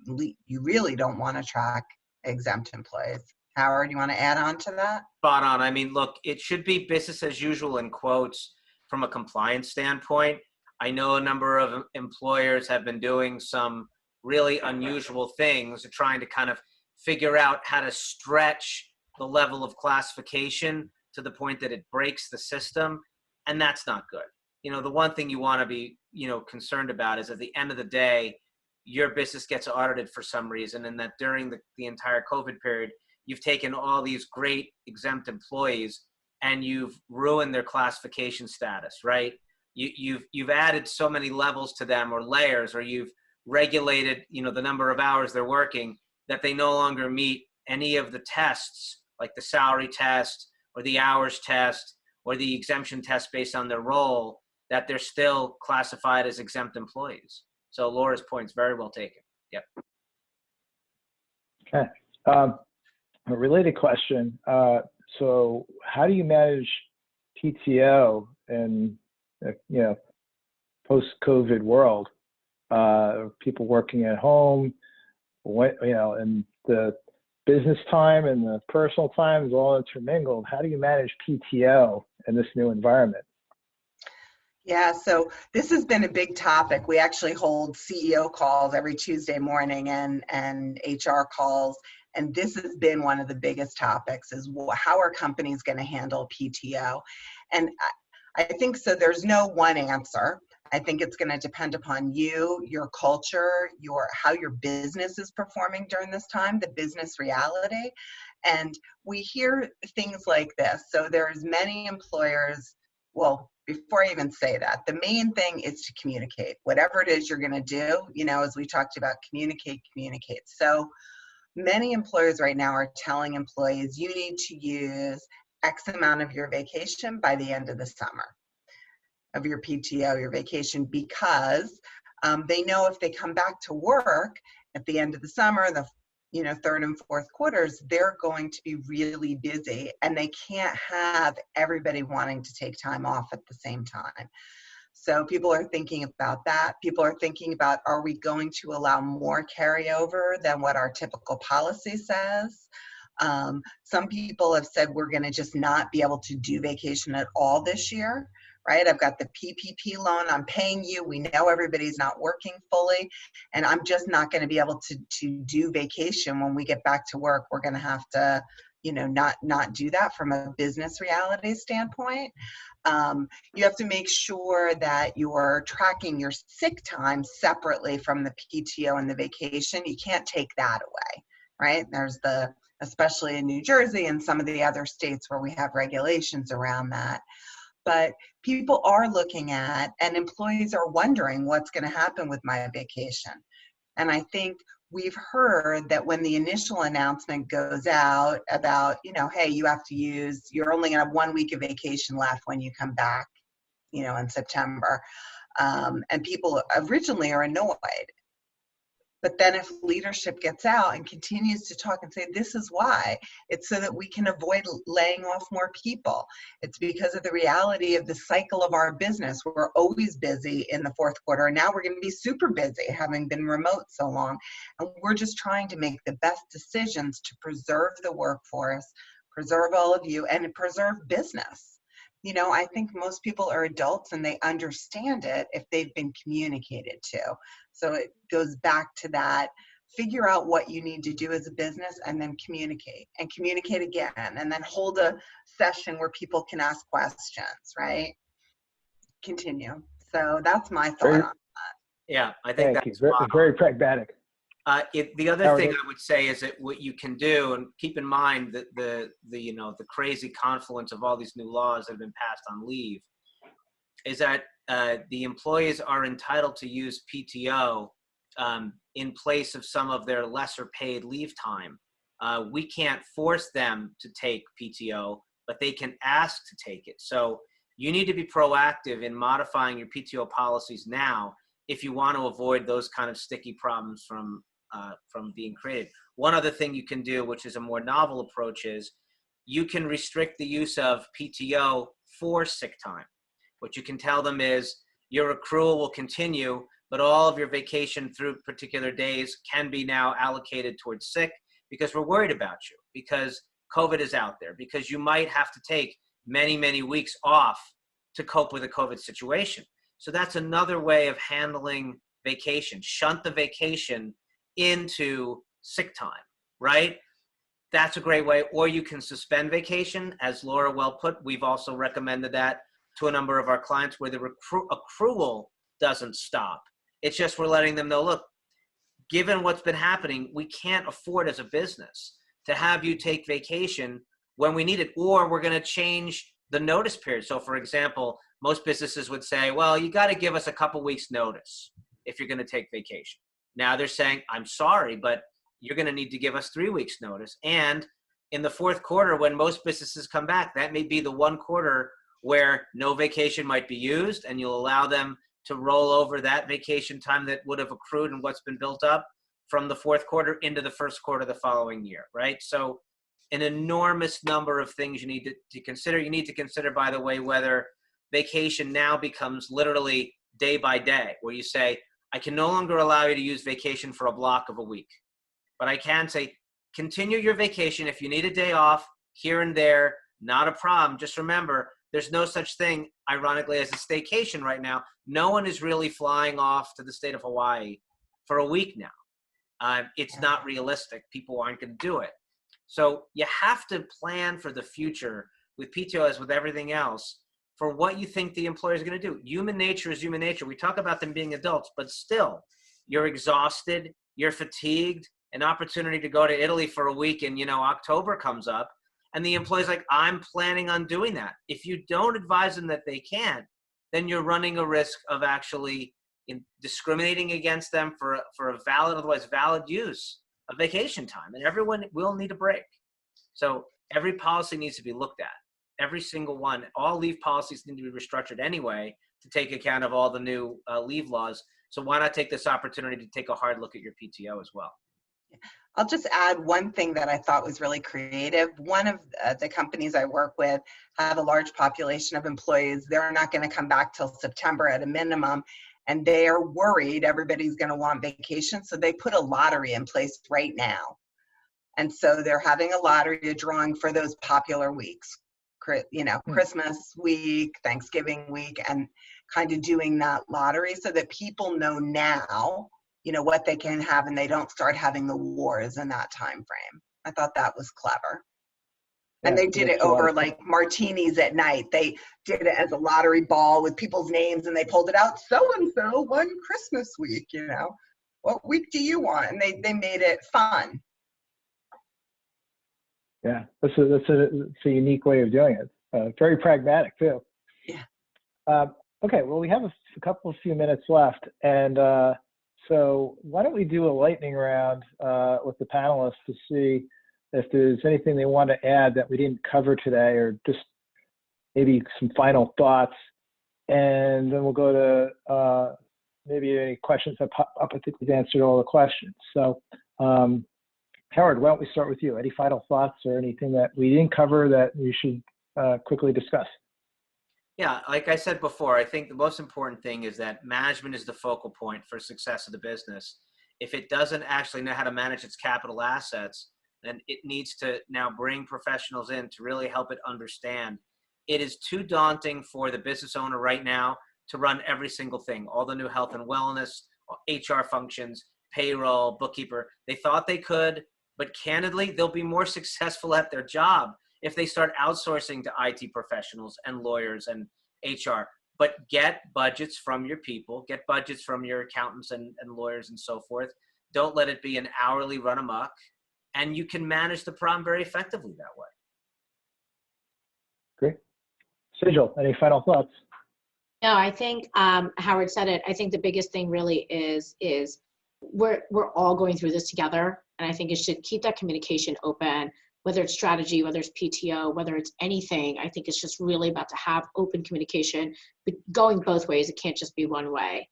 really don't want to track exempt employees. Howard, you want to add on to that? Spot on. I mean, look, it should be business as usual in quotes from a compliance standpoint. I know a number of employers have been doing some really unusual things, trying to kind of figure out how to stretch the level of classification to the point that it breaks the system, and that's not good. You know, the one thing you want to be, you know, concerned about is at the end of the day, your business gets audited for some reason, and that during the entire COVID period, you've taken all these great exempt employees and you've ruined their classification status, right? You've added so many levels to them, or layers, or you've regulated, you know, the number of hours they're working, that they no longer meet any of the tests, like the salary test or the hours test or the exemption test based on their role, that they're still classified as exempt employees. So Laura's point's very well taken. Yep. Okay. A related question. So how do you manage PTO in, you know, post-COVID world? People working at home, what, you know, and the business time and the personal time is all intermingled. How do you manage PTO in this new environment? Yeah, so this has been a big topic. We actually hold CEO calls every Tuesday morning and HR calls. And this has been one of the biggest topics, is how are companies going to handle PTO? And I think so there's no one answer. I think it's going to depend upon you, your culture, how your business is performing during this time, the business reality. And we hear things like this. So there's many employers, well, before I even say that, the main thing is to communicate. Whatever it is you're going to do, you know, as we talked about, communicate. So many employers right now are telling employees, you need to use X amount of your vacation by the end of the summer, of your PTO, your vacation, because they know if they come back to work at the end of the summer, the third and fourth quarters, they're going to be really busy, and they can't have everybody wanting to take time off at the same time. So people are thinking about that. People are thinking about, are we going to allow more carryover than what our typical policy says? Some people have said we're going to just not be able to do vacation at all this year, right? I've got the PPP loan, I'm paying you, we know everybody's not working fully, and I'm just not going to be able to do vacation when we get back to work. We're going to have to, not do that from a business reality standpoint. You have to make sure that you're tracking your sick time separately from the PTO and the vacation. You can't take that away, right? There's especially in New Jersey and some of the other states where we have regulations around that. But people are looking at, and employees are wondering, what's going to happen with my vacation. And I think we've heard that when the initial announcement goes out about, hey, you're only going to have 1 week of vacation left when you come back, in September. And people originally are annoyed. But then if leadership gets out and continues to talk and say, this is why, it's so that we can avoid laying off more people. It's because of the reality of the cycle of our business. We're always busy in the fourth quarter, and now we're going to be super busy, having been remote so long. And we're just trying to make the best decisions to preserve the workforce, preserve all of you, and preserve business. I think most people are adults and they understand it if they've been communicated to. So it goes back to that, figure out what you need to do as a business and then communicate and communicate again, and then hold a session where people can ask questions, right? Continue. So that's my thought on that. Yeah, I think Thank you. that's Very pragmatic. The other Howard, thing I would say is that what you can do, and keep in mind that the crazy confluence of all these new laws that have been passed on leave, is that the employees are entitled to use PTO in place of some of their lesser paid leave time. We can't force them to take PTO, but they can ask to take it. So you need to be proactive in modifying your PTO policies now if you want to avoid those kind of sticky problems from being created. One other thing you can do, which is a more novel approach, is you can restrict the use of PTO for sick time. What you can tell them is your accrual will continue, but all of your vacation through particular days can be now allocated towards sick because we're worried about you, because COVID is out there, because you might have to take many, many weeks off to cope with a COVID situation. So that's another way of handling vacation. Shunt the vacation into sick time, right? That's a great way. Or you can suspend vacation, as Laura well put. We've also recommended that to a number of our clients where the accrual doesn't stop. It's just we're letting them know, look, given what's been happening, we can't afford as a business to have you take vacation when we need it, or we're going to change the notice period. So for example, most businesses would say, well, you got to give us a couple weeks notice if you're going to take vacation. Now they're saying, I'm sorry, but you're going to need to give us 3 weeks notice. And in the fourth quarter, when most businesses come back, that may be the one quarter where no vacation might be used, and you'll allow them to roll over that vacation time that would have accrued and what's been built up from the fourth quarter into the first quarter the following year, right? So an enormous number of things you need to consider. You need to consider, by the way, whether vacation now becomes literally day by day, where you say, I can no longer allow you to use vacation for a block of a week, but I can say, continue your vacation. If you need a day off here and there, not a problem. Just remember, there's no such thing, ironically, as a staycation right now. No one is really flying off to the state of Hawaii for a week now. It's not realistic. People aren't going to do it. So you have to plan for the future with PTO as with everything else for what you think the employer is going to do. Human nature is human nature. We talk about them being adults, but still, you're exhausted, you're fatigued. An opportunity to go to Italy for a week and, October comes up, and the employee's like, I'm planning on doing that. If you don't advise them that they can't, then you're running a risk of actually discriminating against them for a valid, otherwise valid use of vacation time. And everyone will need a break. So every policy needs to be looked at. Every single one. All leave policies need to be restructured anyway to take account of all the new leave laws. So why not take this opportunity to take a hard look at your PTO as well? I'll just add one thing that I thought was really creative. One of the companies I work with have a large population of employees. They're not going to come back till September at a minimum, and they are worried everybody's going to want vacation. So they put a lottery in place right now. And so they're having a lottery, a drawing for those popular weeks, Christmas week, Thanksgiving week, and kind of doing that lottery so that people know now what they can have, and they don't start having the wars in that time frame. I thought that was clever. Yeah, and they did it over like martinis at night. They did it as a lottery ball with people's names, and they pulled it out. So-and-so won Christmas week, What week do you want? And they made it fun. Yeah, that's a unique way of doing it. Very pragmatic too. Yeah. Okay, well, we have a few minutes left, and so why don't we do a lightning round with the panelists to see if there's anything they want to add that we didn't cover today, or just maybe some final thoughts, and then we'll go to maybe any questions that pop up. I think we've answered all the questions. So Howard, why don't we start with you? Any final thoughts or anything that we didn't cover that we should quickly discuss? Yeah, like I said before, I think the most important thing is that management is the focal point for success of the business. If it doesn't actually know how to manage its capital assets, then it needs to now bring professionals in to really help it understand. It is too daunting for the business owner right now to run every single thing, all the new health and wellness, HR functions, payroll, bookkeeper. They thought they could, but candidly, they'll be more successful at their job if they start outsourcing to IT professionals and lawyers and HR. But get budgets from your people, get budgets from your accountants and lawyers and so forth. Don't let it be an hourly run amok. And you can manage the problem very effectively that way. Great. Sejal, any final thoughts? No, I think Howard said it. I think the biggest thing really is we're all going through this together, and I think it should keep that communication open, whether it's strategy, whether it's PTO, whether it's anything. I think it's just really about to have open communication, but going both ways. It can't just be one way.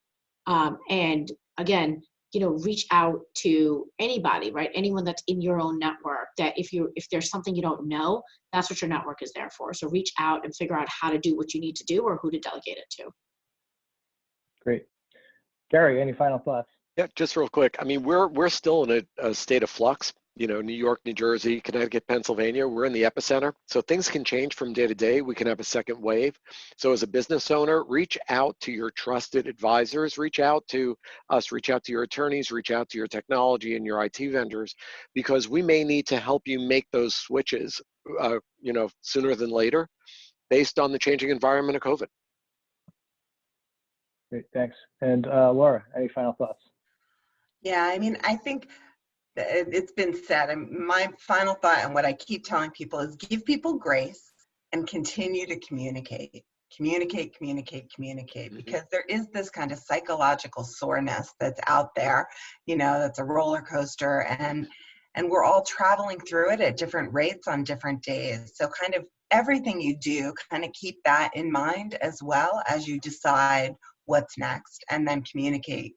And again, reach out to anybody, right? Anyone that's in your own network, that if there's something you don't know, that's what your network is there for. So reach out and figure out how to do what you need to do or who to delegate it to. Great. Gary, any final thoughts? Yeah, just real quick. I mean, we're still in a state of flux. New York, New Jersey, Connecticut, Pennsylvania, we're in the epicenter. So things can change from day to day. We can have a second wave. So as a business owner, reach out to your trusted advisors, reach out to us, reach out to your attorneys, reach out to your technology and your IT vendors, because we may need to help you make those switches, sooner than later, based on the changing environment of COVID. Great, thanks. And Laura, any final thoughts? Yeah, I mean, I think it's been said, and my final thought and what I keep telling people is give people grace and continue to communicate, because there is this kind of psychological soreness that's out there, that's a roller coaster, and we're all traveling through it at different rates on different days. So kind of everything you do, kind of keep that in mind as well as you decide what's next, and then communicate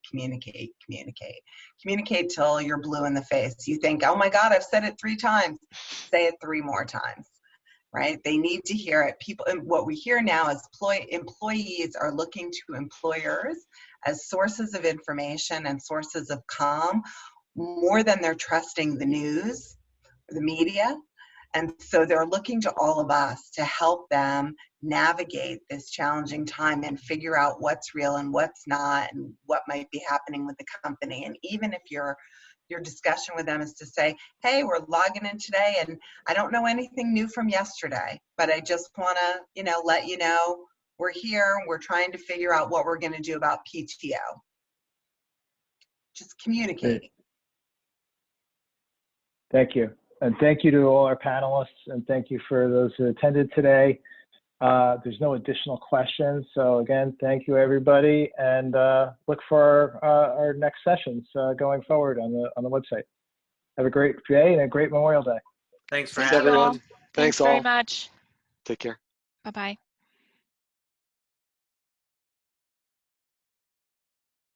till you're blue in the face. You think, oh my God, I've said it 3 times. Say it 3 more times, right? They need to hear it. People, and what we hear now is employees are looking to employers as sources of information and sources of calm more than they're trusting the news, the media. And so they're looking to all of us to help them navigate this challenging time and figure out what's real and what's not, and what might be happening with the company. And even if your discussion with them is to say, hey, we're logging in today and I don't know anything new from yesterday, but I just want to, let you know we're here. We're trying to figure out what we're going to do about PTO. Just communicating. Thank you. And thank you to all our panelists, and thank you for those who attended today. There's no additional questions. So again, thank you everybody, and look for our next sessions going forward on the website. Have a great day and a great Memorial Day. Thanks for Thanks, having everyone. Thanks all. very much. Take care. Bye-bye.